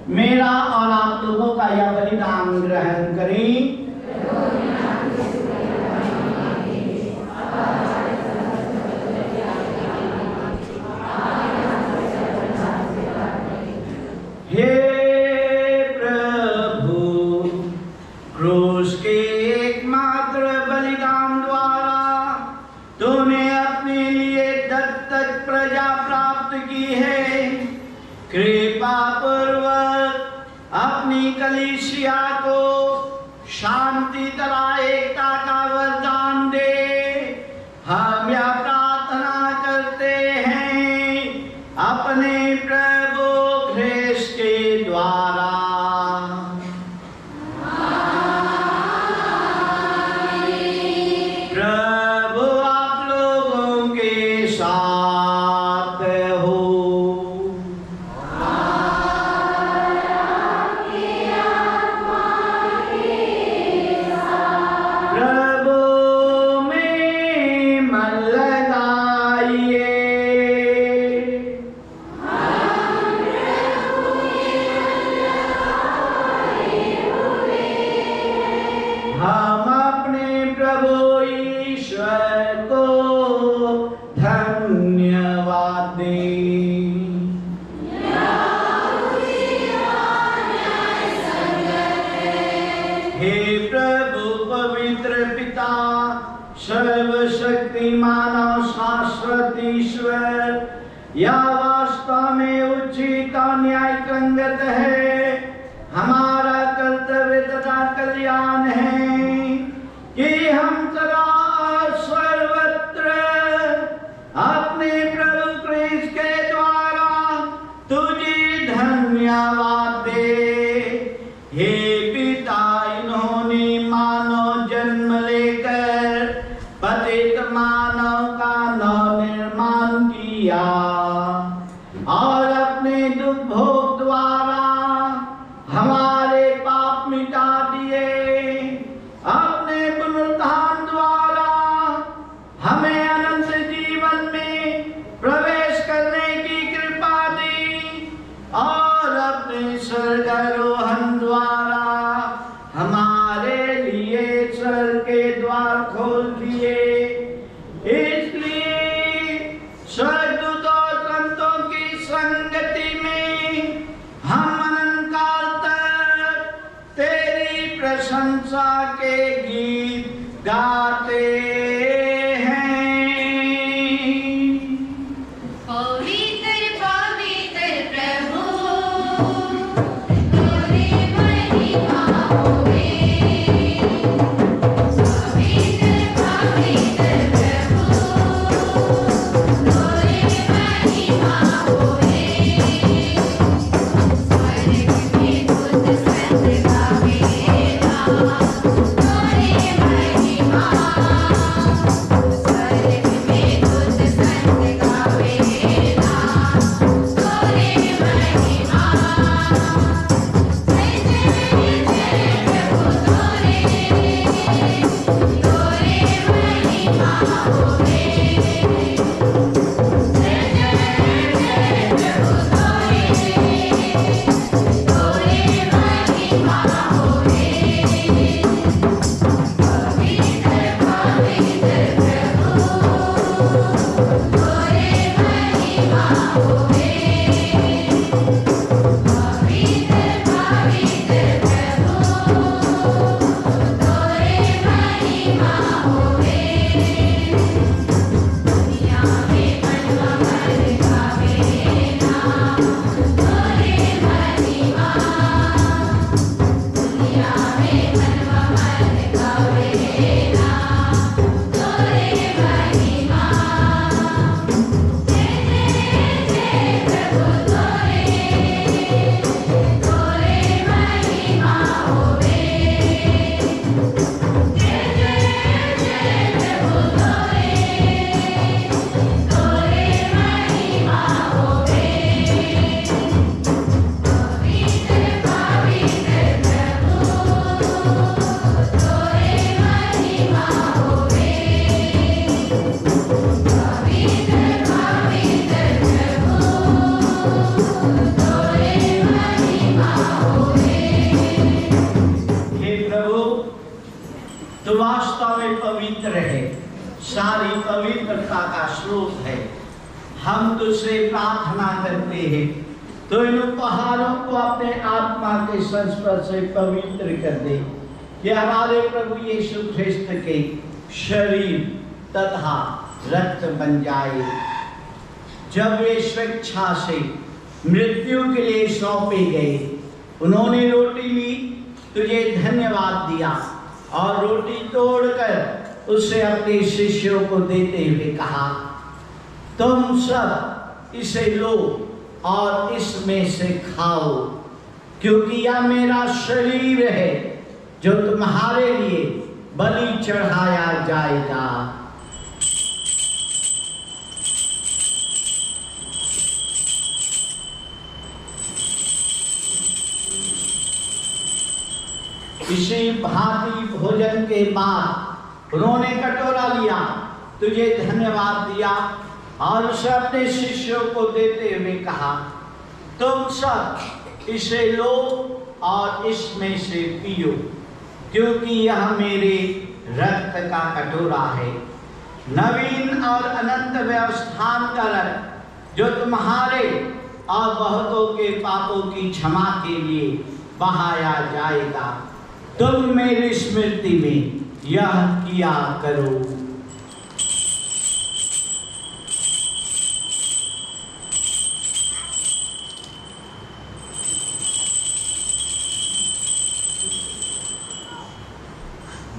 मेरा और आप लोगों का यह बलिदान ग्रहण करें। हे प्रभु, क्रूस के एकमात्र बलिदान द्वारा तूने अपने लिए दत्तक प्रजा प्राप्त की है। कृपा पूर्वक अपनी कलीसिया को शांति तथा एकता का वरदान दे। हम यह प्रार्थना करते हैं अपने प्रभु ख्रिस्त के द्वारा। प्रभु आप लोगों के साथ हो। प्रभु में मन लगाइए। हम अपने प्रभु ईश्वर को धन्यवाद दें। हे प्रभु पवित्र पिता, सर्वशक्तिमान और शाश्वत ईश्वर, यह वास्तव में उचित और न्यायसंगत है, हमारा कर्तव्य तथा कल्याण है कि हम सदा सर्वत्र अपने प्रभु ख्रिस्त के द्वारा तुझे धन्यवाद दे। हे पिता, इन्होंने मानव जन्म लेकर पतित मानव का नव निर्माण किया और अपने दुख भोग द्वारा हमारे पाप मिटा दिए। अपने पुनरुत्थान द्वारा हमें अनंत जीवन में प्रवेश करने की कृपा दी और अपने स्वर्गारोहण द्वारा हमारे लिए स्वर्ग के द्वार खोल दिए। इसलिए स्वर्गदूतों और संतों की संगति में हम अनंत काल तक तेरी प्रशंसा के गीत गाते हैं। पवित्र पवित्र प्रभु, तोरे महिमा होवे। पवित्र पवित्र प्रभु, तोरे महिमा होवे। स्वर्ग में दूत संत गावेला, तोरे महिमा। स्वर्ग में दूत संत गावेला, तोरे महिमा। जय जय जय प्रभु तोरे, तोरे महिमा होवे। जय जय जय प्रभु तोरे, तोरे महिमा होवे। पवित्र पवित्र प्रभु, तोरे महिमा होवे। पवित्र पवित्र प्रभु, तोरे महिमा होवे। सारी पवित्रता का स्रोत है। हम तुझसे प्रार्थना करते हैं तो इन उपहारों को अपने आत्मा के संस्पर्श से पवित्र कर दे कि हमारे प्रभु यीशु ख्रिस्त के शरीर तथा रक्त बन जाए। जब वे स्वेच्छा से मृत्यु के लिए सौंपे गए, उन्होंने रोटी ली, तुझे धन्यवाद दिया और रोटी तोड़कर उसे अपने शिष्यों को देते हुए कहा, तुम सब इसे लो और इसमें से खाओ, क्योंकि यह मेरा शरीर है जो तुम्हारे लिए बलि चढ़ाया जाएगा। इसी भांति भोजन के बाद उन्होंने कटोरा लिया, तुझे धन्यवाद दिया और उसे अपने शिष्यों को देते हुए कहा, तुम सब इसे लो और इसमें से पियो, क्योंकि यह मेरे रक्त का कटोरा है, नवीन और अनंत व्यवस्थान का रक्त, जो तुम्हारे और बहुतों के पापों की क्षमा के लिए बहाया जाएगा। तुम मेरी स्मृति में यह किया करो।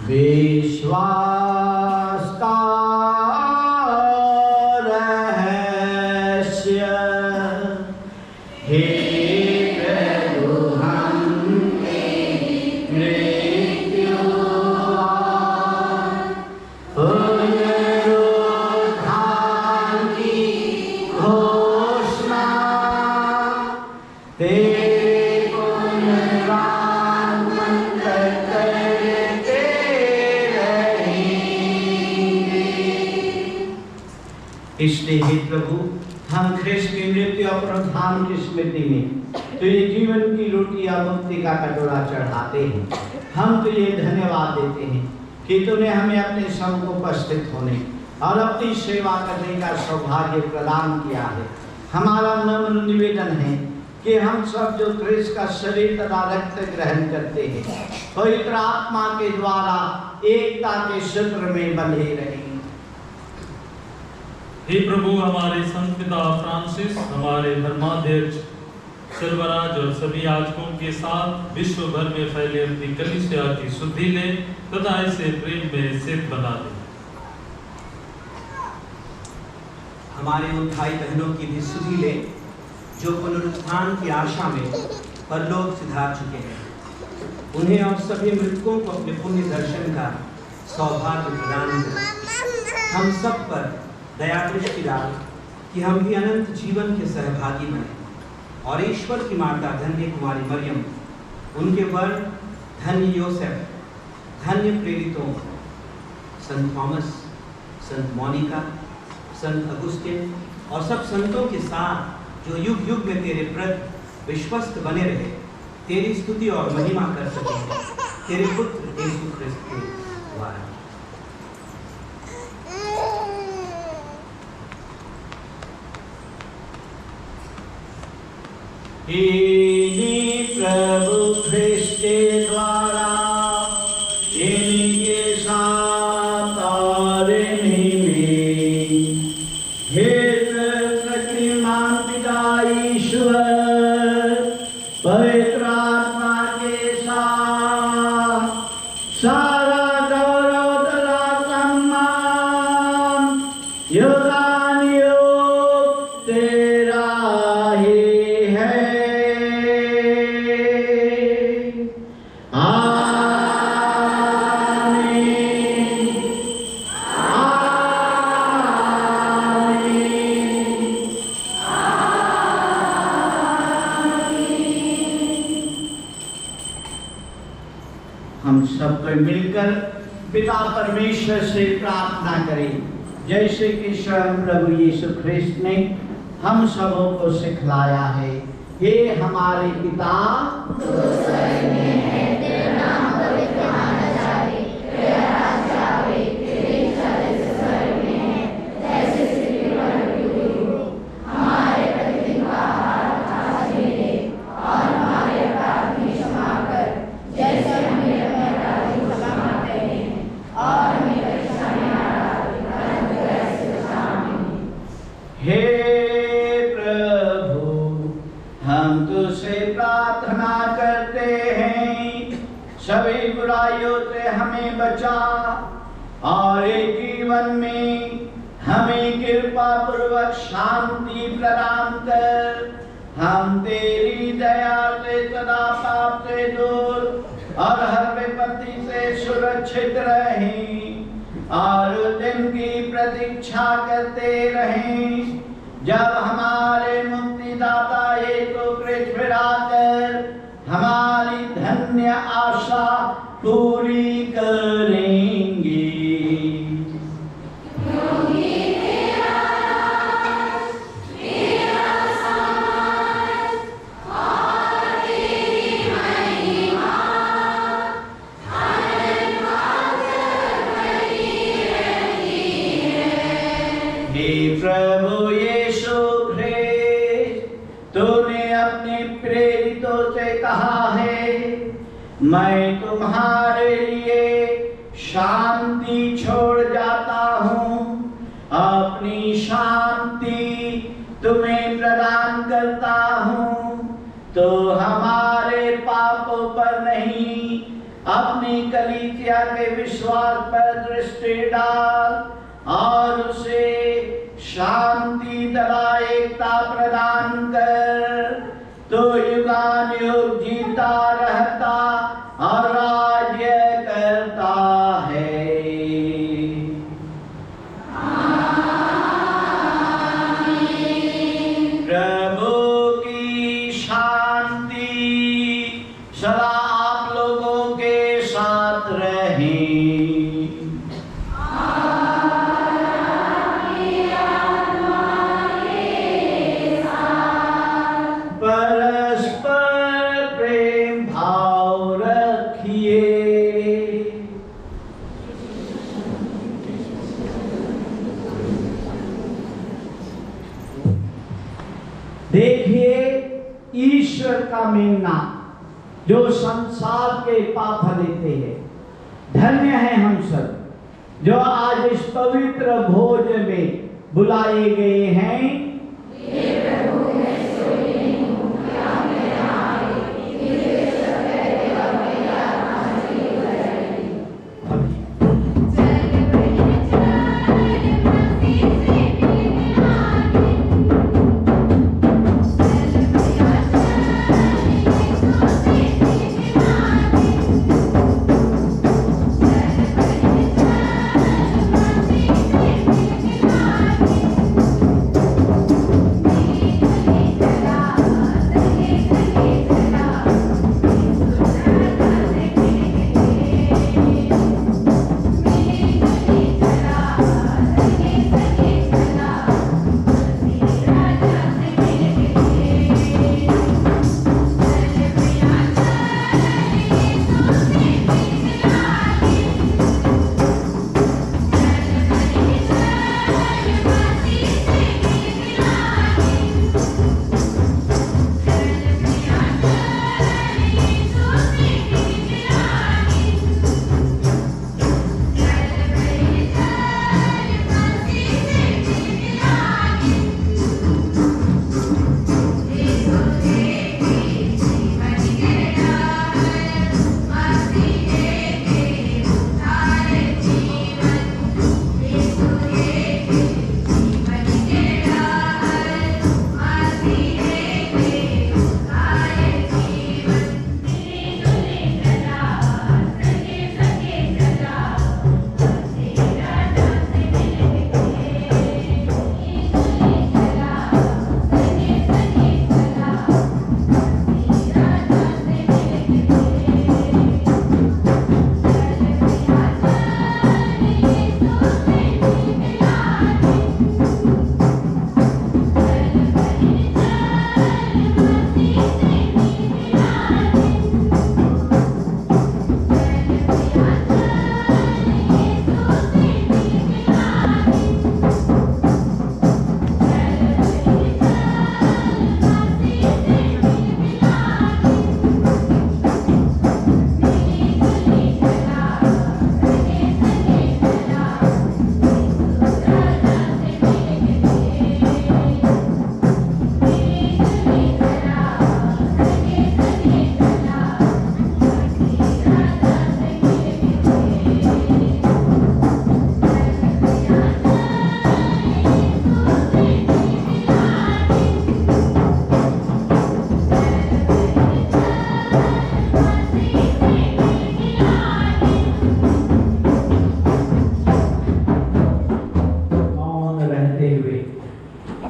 विश्वास का रहस्य हे इसलिए हे प्रभु, हम ख्रिस्त की मृत्यु और पुनरुत्थान की स्मृति में तुझे जीवन की रोटी या मुक्ति का कटोरा चढ़ाते हैं। हम तुझे धन्यवाद देते हैं कि तूने हमें अपने संग उपस्थित होने और अपनी सेवा करने का सौभाग्य प्रदान किया है। हमारा नम्र निवेदन है कि हम सब जो ख्रिस्त का शरीर तथा रक्त ग्रहण करते हैं, पवित्र आत्मा के द्वारा एकता के सूत्र में बंधे रहें। हे प्रभु, हमारे संत पिता फ्रांसिस, हमारे धर्माध्यक्ष सर्वराज और सभी याजकों के साथ विश्व भर में फैले अपनी कलीसिया की शुद्धि ले तथा इसे प्रेम में सिद्ध बना दे। हमारे उन भाई बहनों की भी शुद्धि ले जो पुनरुत्थान की आशा में परलोक सिधार चुके हैं। उन्हें और सभी मृतकों को अपने पुण्य दर्शन का सौभाग्य प्रदान करें। हम सब पर दया दृष्टि डाल कि हम भी अनंत जीवन के सहभागी बने और ईश्वर की माता धन्य कुमारी मरियम, उनके वर धन्य योसेफ, धन्य प्रेरितों संत थॉमस, संत मोनिका, संत अगुस्तिन और सब संतों के साथ जो युग युग में तेरे प्रति विश्वस्त बने रहे, तेरी स्तुति और महिमा कर सके तेरे पुत्र यीशु ख्रिस्त के द्वारा। प्रभु ख्रिस्त के द्वारा इनके साथ और इन्हीं हे शक्तिमान पिता ईश्वर पवित्र आत्मा के साथ सारा गौरव तथा सम्मान युगान युग तेरा ही है। हम सबको मिलकर पिता परमेश्वर से प्रार्थना करें, जैसे कि स्वयं प्रभु यीशु ख्रिस्त ने हम सबों को सिखलाया है। हे हमारे पिता, तेरा नाम पवित्र माना जाए, तेरा राज्य आवे, तेरी इच्छा जैसे स्वर्ग बचा और इस जीवन में हमें कृपा पूर्वक शांति प्रदान कर। हम तेरी दया से सदा पाप से दूर और हर विपत्ति से सुरक्षित रहें और दिन की प्रतीक्षा करते रहें जब हमारे मुक्तिदाता यीशु क्रिस्त आकर हमारी धन्य आशा पूरी करेंगे। प्रभु यीशु ख्रिस्त, तूने अपने प्रेरितों से कहा है, मैं तुम्हारे लिए शांति छोड़ जाता हूँ, अपनी शांति तुम्हें प्रदान करता हूँ। तो हमारे पापों पर नहीं, अपनी कलीसिया के विश्वास पर दृष्टि डाल और उसे शांति तथा एकता प्रदान कर। तो युगानुयुग जीता रहता और राज्य करता है। प्रभु की शांति सदा आप लोगों के साथ रहे। देखिए ईश्वर का मेमना जो संसार के पाप लेते हैं। धन्य है हम सब जो आज इस पवित्र भोज में बुलाए गए हैं।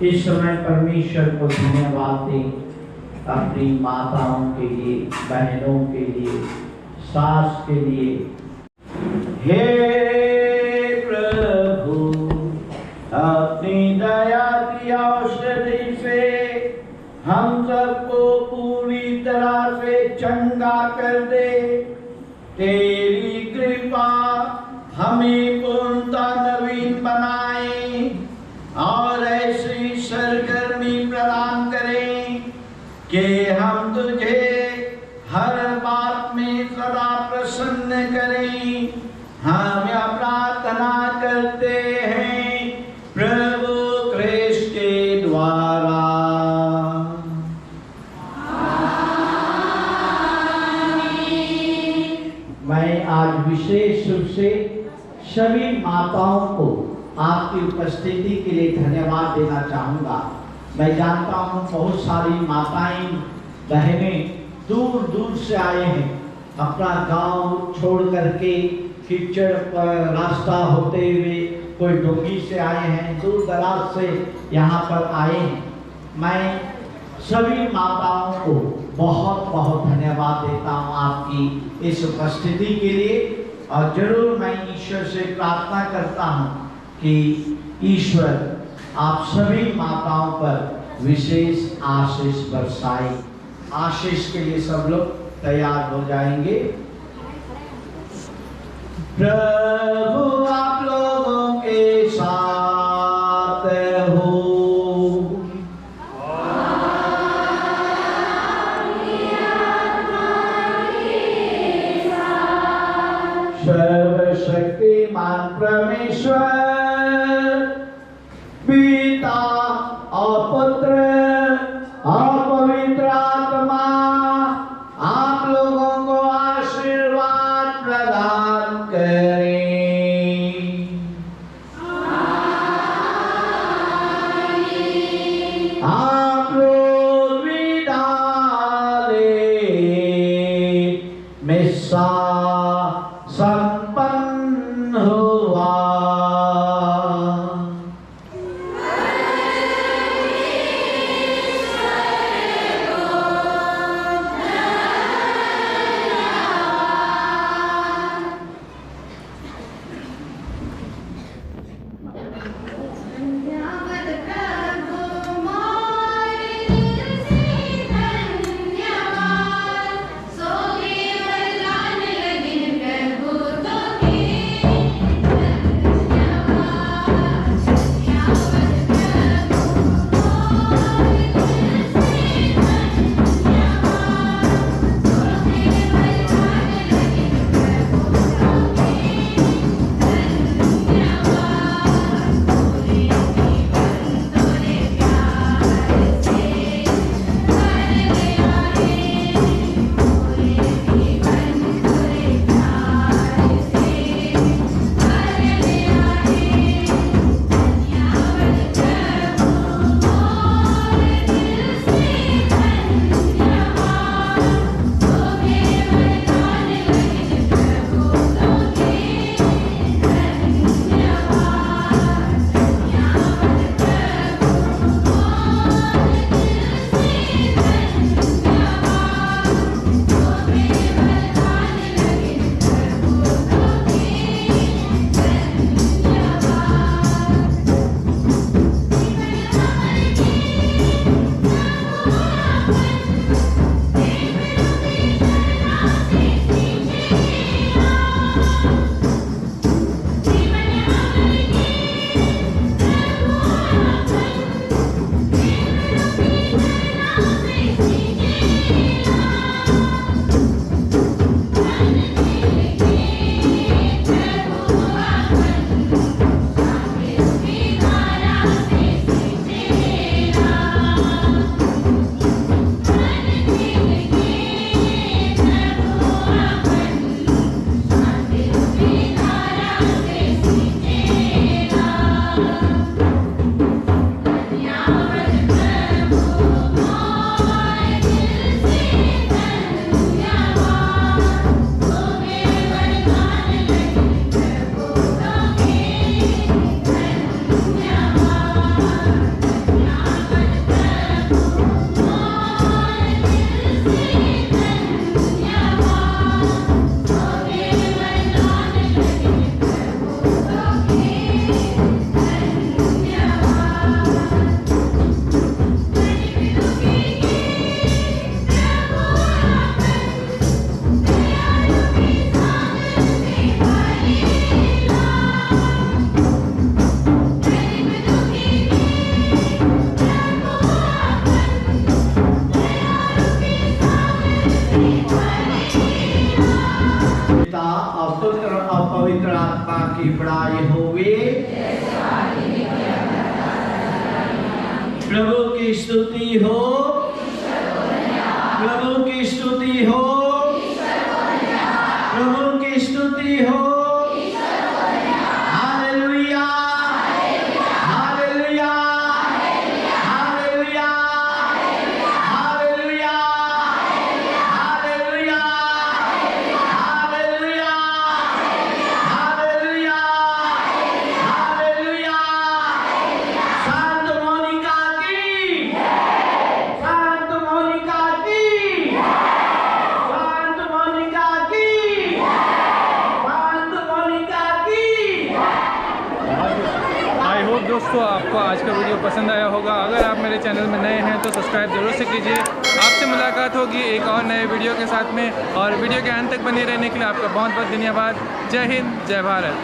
इस समय परमेश्वर को धन्यवाद दें अपनी माताओं के लिए, बहनों के लिए, सास के लिए। हे प्रभु, अपनी दया की औषधि से हम सबको पूरी तरह से चंगा कर दे। तेरी कृपा हमें पूर्णता नवीन बनाए और ऐसी सरगर्मी प्रदान करें कि हम तुझे हर बात में सदा प्रसन्न करें। हम यह प्रार्थना करते हैं प्रभु क्रिस्त के द्वारा। मैं आज विशेष रूप से सभी माताओं को आपकी उपस्थिति के लिए धन्यवाद देना चाहूँगा। मैं जानता हूँ बहुत सारी माताएं, बहनें दूर दूर से आए हैं, अपना गांव छोड़ करके कीचड़ पर रास्ता होते हुए, कोई डोंगी से आए हैं, दूर दराज से यहाँ पर आए हैं। मैं सभी माताओं को बहुत बहुत धन्यवाद देता हूँ आपकी इस उपस्थिति के लिए। और जरूर मैं ईश्वर से प्रार्थना करता हूँ कि ईश्वर आप सभी माताओं पर विशेष आशीष बरसाए। आशीष के लिए सब लोग तैयार हो जाएंगे। प्रभु आप लोगों के साथ हो। सर्वशक्तिमान परमेश्वर पिता और पुत्र और पवित्र आत्मा आप लोगों को आशीर्वाद प्रदान करें। स्तुति हो, प्रभु की स्तुति हो, प्रभु की स्तुति हो। Hallelujah, hallelujah, hallelujah, hallelujah, hallelujah, hallelujah, hallelujah, hallelujah. संत मोनिका की, संत मोनिका की, संत मोनिका की, संत मोनिका की। आई होप दोस्तों आपको आज का वीडियो पसंद आया होगा। अगर आप मेरे चैनल में नए हैं तो सब्सक्राइब जरूर से कीजिए। आपसे मुलाकात होगी एक और नए वीडियो के साथ में, और वीडियो के अंत तक बने रहने के लिए आपका बहुत बहुत धन्यवाद। जय हिंद, जय भारत।